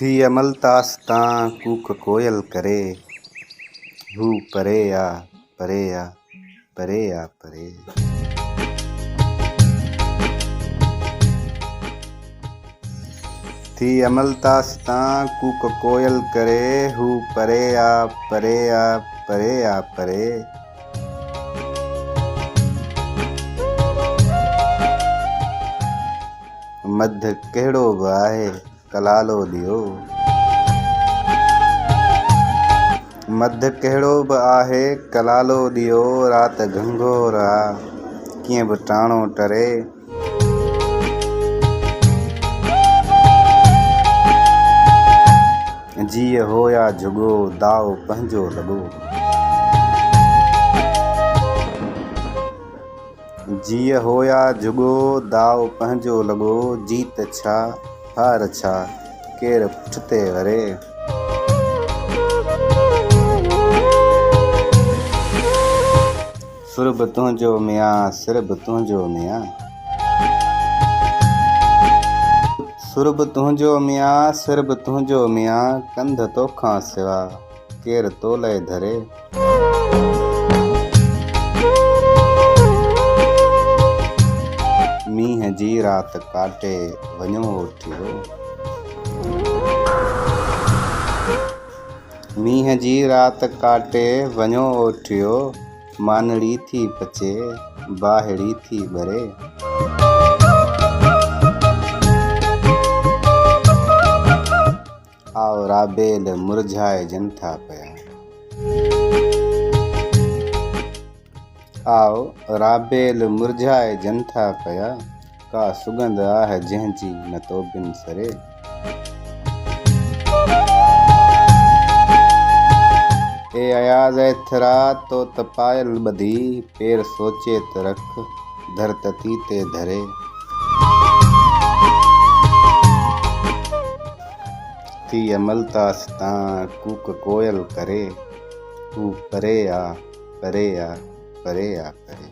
थी अमल तास्तां कूक कोयल करे, हू परे आ परे आ परे आ परे। थी अमल तास्तां कूक कोयल करे, हू परे आ परे आ परे आ परे। मध कहिड़ो बि आहे कलालो ॾियो, मध कहिड़ो बि आहे कलालो ॾियो। राति घंघोर आ कीअं बि टाणो टरे। जीअ होया जुगो दाव पंहिंजो लॻो, जीअ होया जुगो दाव पंहिंजो लॻो। जीत छा हार छा केरु पुठिते वरे। सुर बि तुंहिंजो मियां सिर बि तुंहिंजो मियां, सुर बि तुंहिंजो मियां सिर बि तुंहिंजो मियां। कंध तोखां सिवा केरु तोले धरे। मींहं जी राति काटे वञो ओठियो, मींहं जी राति काटे वञो ओठियो। मानड़ी थी पचे बाहिड़ी थी ॿरे। आओ राबेल मुरझाए जन था पिया, आओ राबेल मुरझाए जन था पिया। का सुगंध आहे जंहिंजी न तोबिन सरे। ए अयाज़ एथरा तो त पायल ॿधी, पेर सोचे त रख धरती ते धरे। थी अमल तास्तां कूक कोयल करे, हू परे आ परे आ परे आ परे।